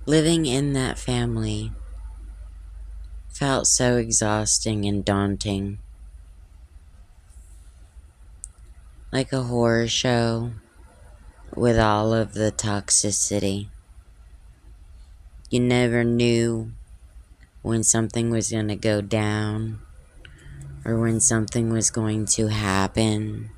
Living in that family felt so exhausting and daunting, like a horror show with all of the toxicity. You never knew when something was going to go down or when something was going to happen.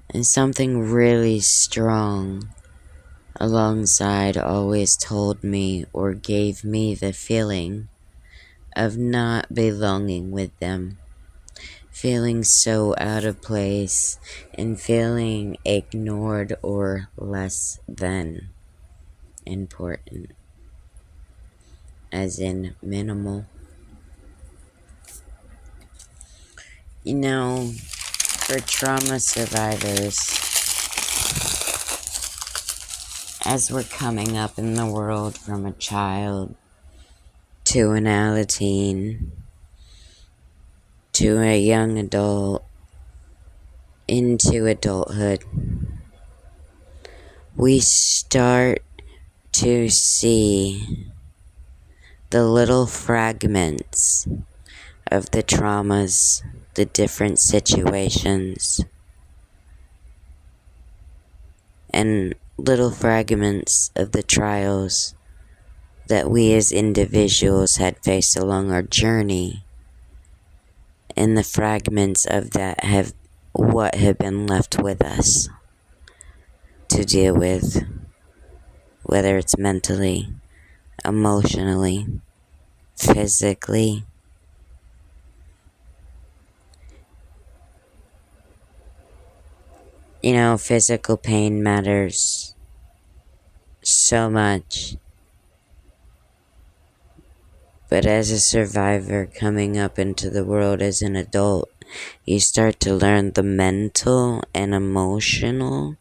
And something really strong alongside always told me or gave me the feeling of not belonging with them, feeling so out of place and feeling ignored or less than important, as in minimal. You know, for trauma survivors, as we're coming up in the world from a child to an adult teen to a young adult into adulthood, we start to see the little fragments of the traumas, the different situations, and little fragments of the trials that we as individuals had faced along our journey, and the fragments of that have what have been left with us to deal with, whether it's mentally, emotionally, physically. You know, physical pain matters so much. But as a survivor coming up into the world as an adult, you start to learn the mental and emotional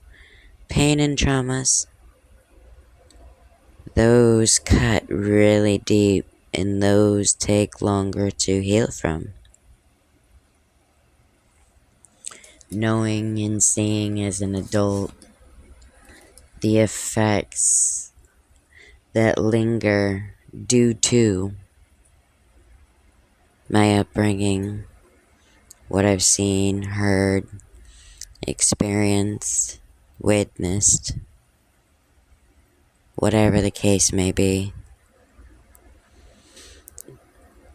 pain and traumas. Those cut really deep and those take longer to heal from. Knowing and seeing as an adult the effects that linger due to my upbringing, what I've seen, heard, experienced, witnessed, whatever the case may be.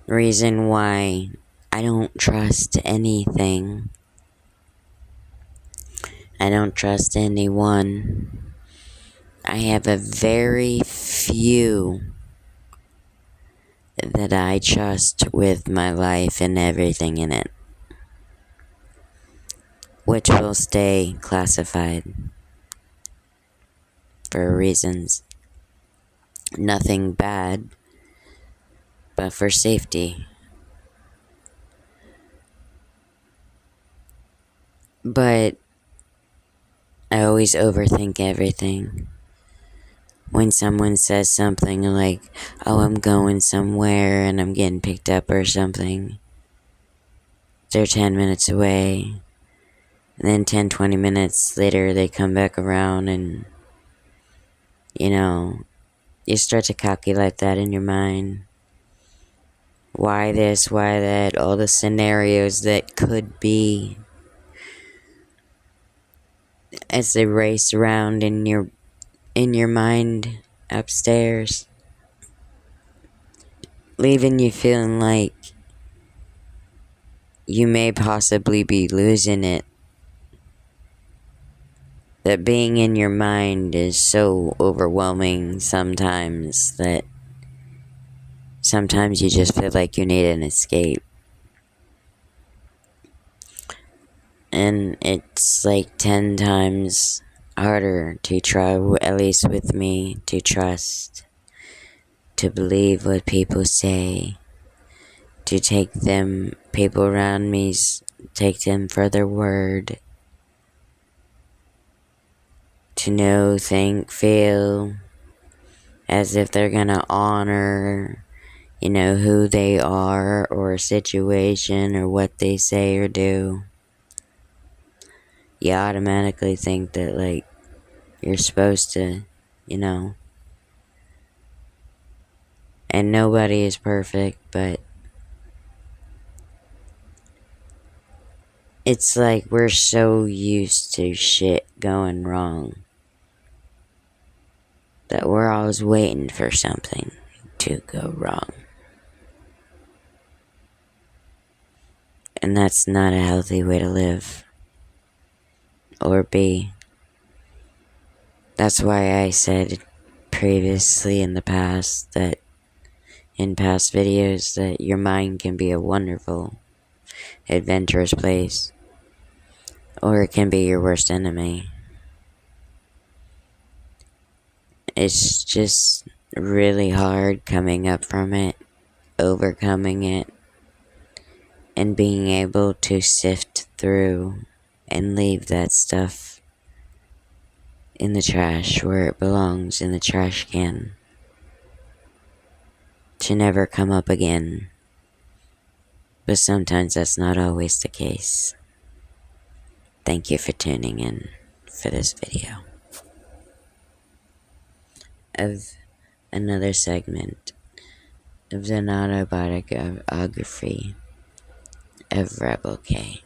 Reason why I don't trust anything. I don't trust anyone. I have a very few that I trust with my life and everything in it, which will stay classified for reasons. Nothing bad, but for safety. But I always overthink everything. When someone says something like, oh, I'm going somewhere and I'm getting picked up or something, they're 10 minutes away. And then 10, 20 minutes later, they come back around and, you start to calculate that in your mind. Why this, why that, all the scenarios that could be as they race around in your mind upstairs, leaving you feeling like you may possibly be losing it. That being in your mind is so overwhelming sometimes that sometimes you just feel like you need an escape. And it's like 10 times harder to try, at least with me, to trust, to believe what people say, to take them, people around me, take them for their word, to know, think, feel as if they're gonna honor, who they are or a situation or what they say or do. you automatically think that, like, you're supposed to, you know. And nobody is perfect, but it's like we're so used to shit going wrong that we're always waiting for something to go wrong. And that's not a healthy way to live or be. That's why I said previously in past videos, that your mind can be a wonderful, adventurous place, or it can be your worst enemy. It's just really hard coming up from it, overcoming it, and being able to sift through and leave that stuff in the trash where it belongs, in the trash can, to never come up again. But sometimes that's not always the case. Thank you for tuning in for this video of another segment of the autobiography of Rebel K.